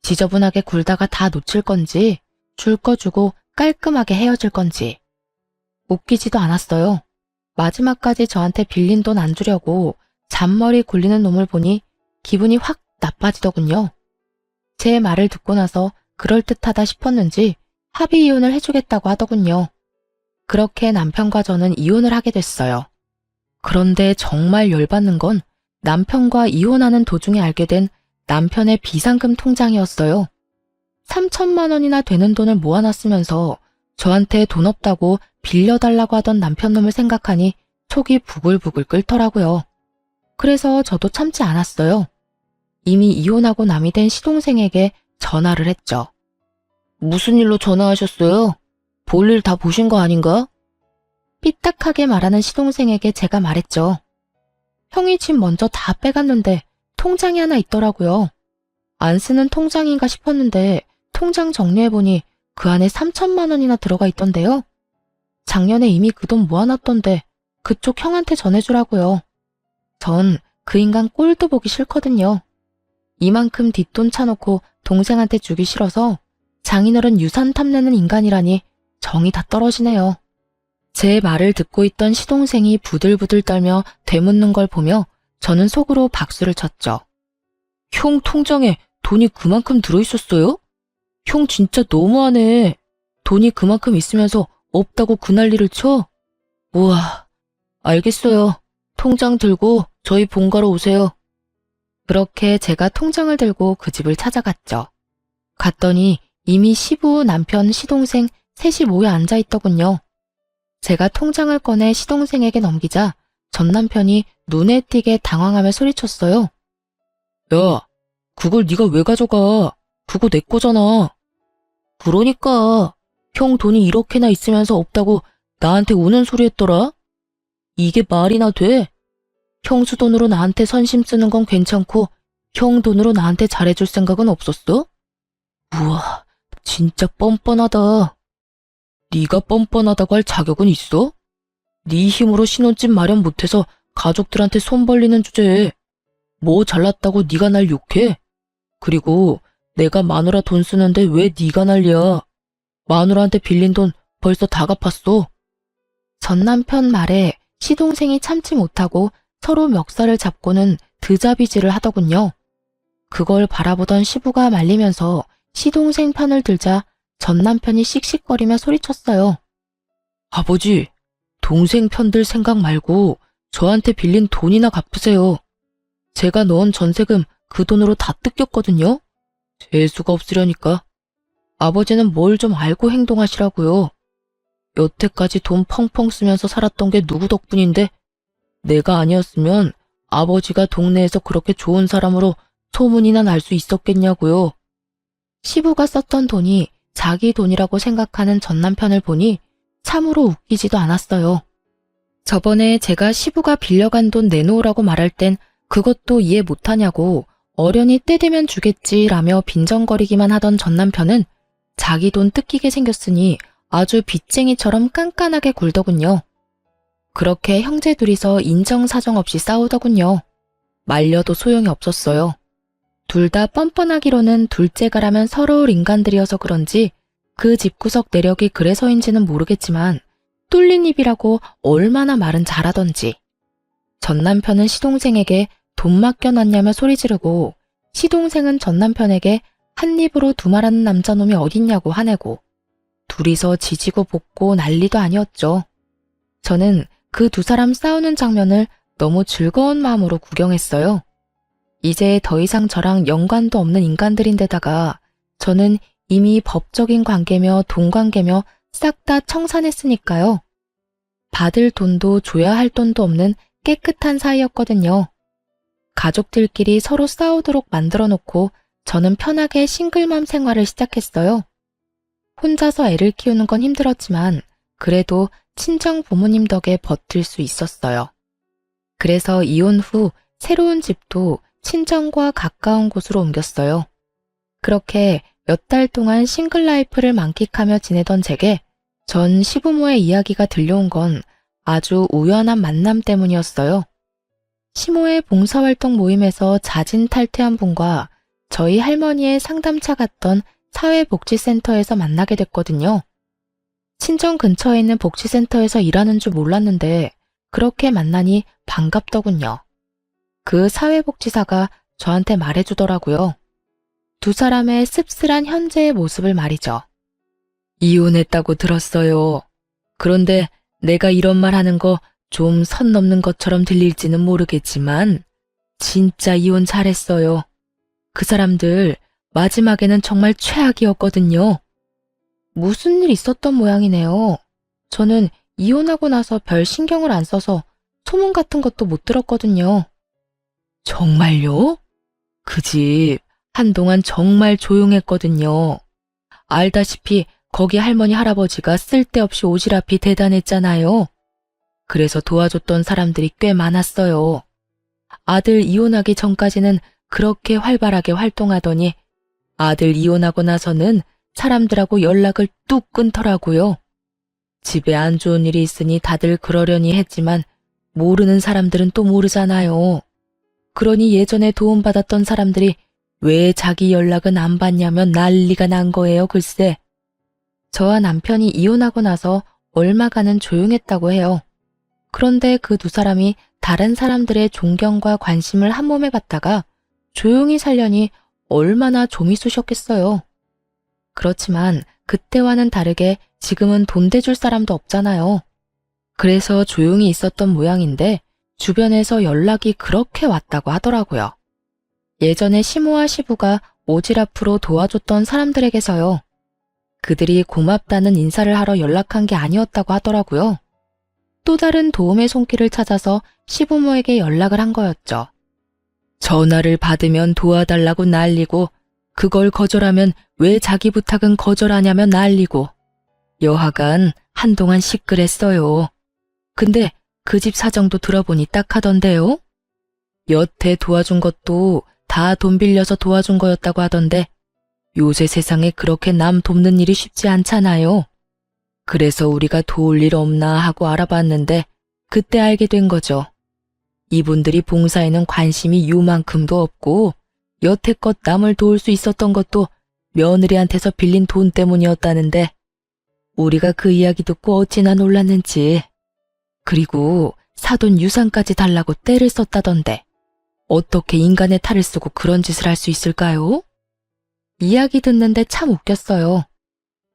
지저분하게 굴다가 다 놓칠 건지 줄 거 주고 깔끔하게 헤어질 건지. 웃기지도 않았어요. 마지막까지 저한테 빌린 돈 안 주려고 잔머리 굴리는 놈을 보니 기분이 확 나빠지더군요. 제 말을 듣고 나서 그럴듯하다 싶었는지 합의 이혼을 해주겠다고 하더군요. 그렇게 남편과 저는 이혼을 하게 됐어요. 그런데 정말 열받는 건 남편과 이혼하는 도중에 알게 된 남편의 비상금 통장이었어요. 3천만 원이나 되는 돈을 모아놨으면서 저한테 돈 없다고 빌려달라고 하던 남편놈을 생각하니 속이 부글부글 끓더라고요. 그래서 저도 참지 않았어요. 이미 이혼하고 남이 된 시동생에게 전화를 했죠. 무슨 일로 전화하셨어요? 볼일 다 보신 거 아닌가? 삐딱하게 말하는 시동생에게 제가 말했죠. 형이 집 먼저 다 빼갔는데 통장이 하나 있더라고요. 안 쓰는 통장인가 싶었는데 통장 정리해보니 그 안에 3천만 원이나 들어가 있던데요. 작년에 이미 그 돈 모아놨던데 그쪽 형한테 전해주라고요. 전 그 인간 꼴도 보기 싫거든요. 이만큼 뒷돈 차놓고 동생한테 주기 싫어서 장인어른 유산 탐내는 인간이라니 정이 다 떨어지네요. 제 말을 듣고 있던 시동생이 부들부들 떨며 되묻는 걸 보며 저는 속으로 박수를 쳤죠. 형 통장에 돈이 그만큼 들어있었어요? 형 진짜 너무하네. 돈이 그만큼 있으면서 없다고 그 난리를 쳐? 우와, 알겠어요. 통장 들고 저희 본가로 오세요. 그렇게 제가 통장을 들고 그 집을 찾아갔죠. 갔더니 이미 시부, 남편, 시동생 셋이 모여 앉아있더군요. 제가 통장을 꺼내 시동생에게 넘기자 전 남편이 눈에 띄게 당황하며 소리쳤어요. 야, 그걸 네가 왜 가져가? 그거 내 거잖아. 그러니까 형 돈이 이렇게나 있으면서 없다고 나한테 우는 소리 했더라? 이게 말이나 돼? 형수 돈으로 나한테 선심 쓰는 건 괜찮고 형 돈으로 나한테 잘해줄 생각은 없었어? 우와, 진짜 뻔뻔하다. 네가 뻔뻔하다고 할 자격은 있어? 네 힘으로 신혼집 마련 못해서 가족들한테 손 벌리는 주제에 뭐 잘났다고 네가 날 욕해? 그리고 내가 마누라 돈 쓰는데 왜 네가 난리야? 마누라한테 빌린 돈 벌써 다 갚았어. 전 남편 말에 시동생이 참지 못하고 서로 멱살을 잡고는 드자비질을 하더군요. 그걸 바라보던 시부가 말리면서 시동생 편을 들자 전 남편이 씩씩거리며 소리쳤어요. 아버지, 동생 편들 생각 말고 저한테 빌린 돈이나 갚으세요. 제가 넣은 전세금 그 돈으로 다 뜯겼거든요. 재수가 없으려니까. 아버지는 뭘 좀 알고 행동하시라고요. 여태까지 돈 펑펑 쓰면서 살았던 게 누구 덕분인데 내가 아니었으면 아버지가 동네에서 그렇게 좋은 사람으로 소문이나 날 수 있었겠냐고요. 시부가 썼던 돈이 자기 돈이라고 생각하는 전 남편을 보니 참으로 웃기지도 않았어요. 저번에 제가 시부가 빌려간 돈 내놓으라고 말할 땐 그것도 이해 못하냐고 어련히 때 되면 주겠지라며 빈정거리기만 하던 전 남편은 자기 돈 뜯기게 생겼으니 아주 빚쟁이처럼 깐깐하게 굴더군요. 그렇게 형제 둘이서 인정사정 없이 싸우더군요. 말려도 소용이 없었어요. 둘 다 뻔뻔하기로는 둘째가라면 서러울 인간들이어서 그런지 그 집구석 내력이 그래서인지는 모르겠지만 뚫린 입이라고 얼마나 말은 잘하던지. 전 남편은 시동생에게 돈 맡겨놨냐며 소리 지르고 시동생은 전 남편에게 한 입으로 두말하는 남자놈이 어딨냐고 화내고 둘이서 지지고 볶고 난리도 아니었죠. 저는 그 두 사람 싸우는 장면을 너무 즐거운 마음으로 구경했어요. 이제 더 이상 저랑 연관도 없는 인간들인데다가 저는 이미 법적인 관계며 돈관계며 싹 다 청산했으니까요. 받을 돈도 줘야 할 돈도 없는 깨끗한 사이였거든요. 가족들끼리 서로 싸우도록 만들어 놓고 저는 편하게 싱글맘 생활을 시작했어요. 혼자서 애를 키우는 건 힘들었지만 그래도 친정 부모님 덕에 버틸 수 있었어요. 그래서 이혼 후 새로운 집도 친정과 가까운 곳으로 옮겼어요. 그렇게 몇 달 동안 싱글 라이프를 만끽하며 지내던 제게 전 시부모의 이야기가 들려온 건 아주 우연한 만남 때문이었어요. 시모의 봉사활동 모임에서 자진 탈퇴한 분과 저희 할머니의 상담차 갔던 사회복지센터에서 만나게 됐거든요. 친정 근처에 있는 복지센터에서 일하는 줄 몰랐는데 그렇게 만나니 반갑더군요. 그 사회복지사가 저한테 말해주더라고요. 두 사람의 씁쓸한 현재의 모습을 말이죠. 이혼했다고 들었어요. 그런데 내가 이런 말 하는 거 좀 선 넘는 것처럼 들릴지는 모르겠지만 진짜 이혼 잘했어요. 그 사람들 마지막에는 정말 최악이었거든요. 무슨 일 있었던 모양이네요. 저는 이혼하고 나서 별 신경을 안 써서 소문 같은 것도 못 들었거든요. 정말요? 그 집 한동안 정말 조용했거든요. 알다시피 거기 할머니 할아버지가 쓸데없이 오지랖이 대단했잖아요. 그래서 도와줬던 사람들이 꽤 많았어요. 아들 이혼하기 전까지는 그렇게 활발하게 활동하더니 아들 이혼하고 나서는 사람들하고 연락을 뚝 끊더라고요. 집에 안 좋은 일이 있으니 다들 그러려니 했지만 모르는 사람들은 또 모르잖아요. 그러니 예전에 도움받았던 사람들이 왜 자기 연락은 안 받냐면 난리가 난 거예요, 글쎄. 저와 남편이 이혼하고 나서 얼마간은 조용했다고 해요. 그런데 그 두 사람이 다른 사람들의 존경과 관심을 한 몸에 받다가 조용히 살려니 얼마나 좀이 쑤셨겠어요. 그렇지만 그때와는 다르게 지금은 돈 대줄 사람도 없잖아요. 그래서 조용히 있었던 모양인데 주변에서 연락이 그렇게 왔다고 하더라고요. 예전에 시모와 시부가 오지랖으로 도와줬던 사람들에게서요. 그들이 고맙다는 인사를 하러 연락한 게 아니었다고 하더라고요. 또 다른 도움의 손길을 찾아서 시부모에게 연락을 한 거였죠. 전화를 받으면 도와달라고 난리고 그걸 거절하면 왜 자기 부탁은 거절하냐며 난리고 여하간 한동안 시끌했어요. 근데 그 집 사정도 들어보니 딱하던데요. 여태 도와준 것도 다 돈 빌려서 도와준 거였다고 하던데 요새 세상에 그렇게 남 돕는 일이 쉽지 않잖아요. 그래서 우리가 도울 일 없나 하고 알아봤는데 그때 알게 된 거죠. 이분들이 봉사에는 관심이 요만큼도 없고 여태껏 남을 도울 수 있었던 것도 며느리한테서 빌린 돈 때문이었다는데 우리가 그 이야기 듣고 어찌나 놀랐는지. 그리고 사돈 유산까지 달라고 떼를 썼다던데 어떻게 인간의 탈을 쓰고 그런 짓을 할 수 있을까요? 이야기 듣는데 참 웃겼어요.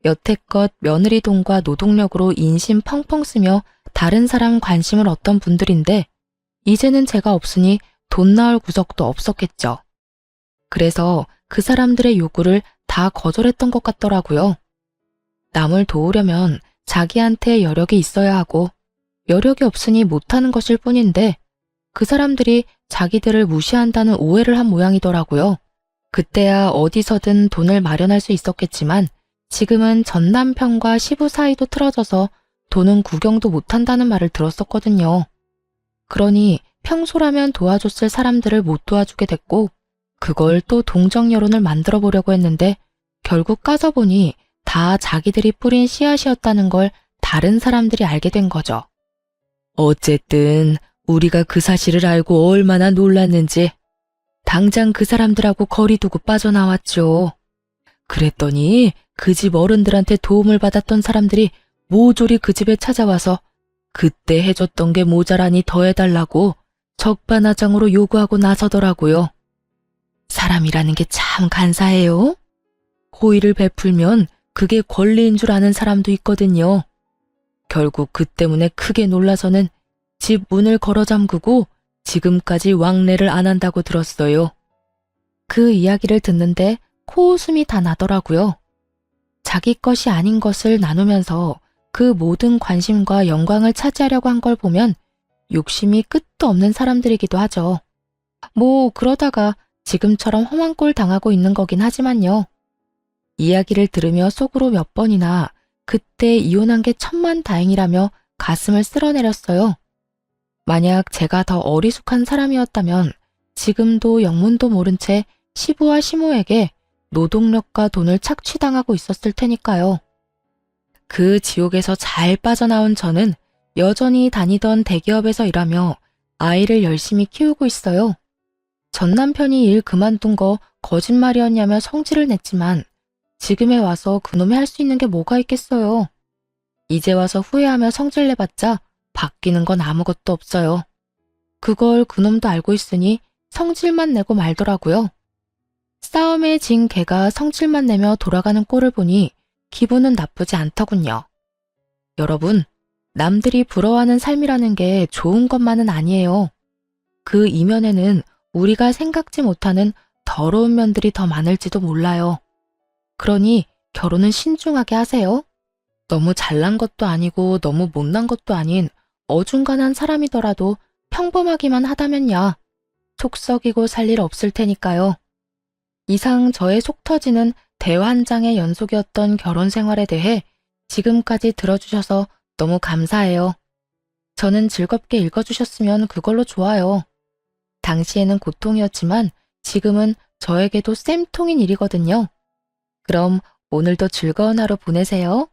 여태껏 며느리 돈과 노동력으로 인심 펑펑 쓰며 다른 사람 관심을 얻던 분들인데 이제는 제가 없으니 돈 나올 구석도 없었겠죠. 그래서 그 사람들의 요구를 다 거절했던 것 같더라고요. 남을 도우려면 자기한테 여력이 있어야 하고 여력이 없으니 못하는 것일 뿐인데 그 사람들이 자기들을 무시한다는 오해를 한 모양이더라고요. 그때야 어디서든 돈을 마련할 수 있었겠지만 지금은 전 남편과 시부 사이도 틀어져서 돈은 구경도 못한다는 말을 들었었거든요. 그러니 평소라면 도와줬을 사람들을 못 도와주게 됐고 그걸 또 동정 여론을 만들어 보려고 했는데 결국 까서 보니 다 자기들이 뿌린 씨앗이었다는 걸 다른 사람들이 알게 된 거죠. 어쨌든 우리가 그 사실을 알고 얼마나 놀랐는지 당장 그 사람들하고 거리 두고 빠져나왔죠. 그랬더니 그 집 어른들한테 도움을 받았던 사람들이 모조리 그 집에 찾아와서 그때 해줬던 게 모자라니 더 해달라고 적반하장으로 요구하고 나서더라고요. 사람이라는 게 참 간사해요. 호의를 베풀면 그게 권리인 줄 아는 사람도 있거든요. 결국 그 때문에 크게 놀라서는 집 문을 걸어 잠그고 지금까지 왕래를 안 한다고 들었어요. 그 이야기를 듣는데 코웃음이 다 나더라고요. 자기 것이 아닌 것을 나누면서 그 모든 관심과 영광을 차지하려고 한 걸 보면 욕심이 끝도 없는 사람들이기도 하죠. 뭐 그러다가 지금처럼 험한 꼴 당하고 있는 거긴 하지만요. 이야기를 들으며 속으로 몇 번이나 그때 이혼한 게 천만다행이라며 가슴을 쓸어내렸어요. 만약 제가 더 어리숙한 사람이었다면 지금도 영문도 모른 채 시부와 시모에게 노동력과 돈을 착취당하고 있었을 테니까요. 그 지옥에서 잘 빠져나온 저는 여전히 다니던 대기업에서 일하며 아이를 열심히 키우고 있어요. 전 남편이 일 그만둔 거 거짓말이었냐며 성질을 냈지만 지금에 와서 그놈이 할 수 있는 게 뭐가 있겠어요. 이제 와서 후회하며 성질 내봤자 바뀌는 건 아무것도 없어요. 그걸 그놈도 알고 있으니 성질만 내고 말더라고요. 싸움에 진 개가 성질만 내며 돌아가는 꼴을 보니 기분은 나쁘지 않더군요. 여러분, 남들이 부러워하는 삶이라는 게 좋은 것만은 아니에요. 그 이면에는 우리가 생각지 못하는 더러운 면들이 더 많을지도 몰라요. 그러니 결혼은 신중하게 하세요. 너무 잘난 것도 아니고 너무 못난 것도 아닌 어중간한 사람이더라도 평범하기만 하다면야 속 썩이고 살 일 없을 테니까요. 이상 저의 속 터지는 대화 한 장의 연속이었던 결혼 생활에 대해 지금까지 들어주셔서 너무 감사해요. 저는 즐겁게 읽어주셨으면 그걸로 좋아요. 당시에는 고통이었지만 지금은 저에게도 쌤통인 일이거든요. 그럼 오늘도 즐거운 하루 보내세요.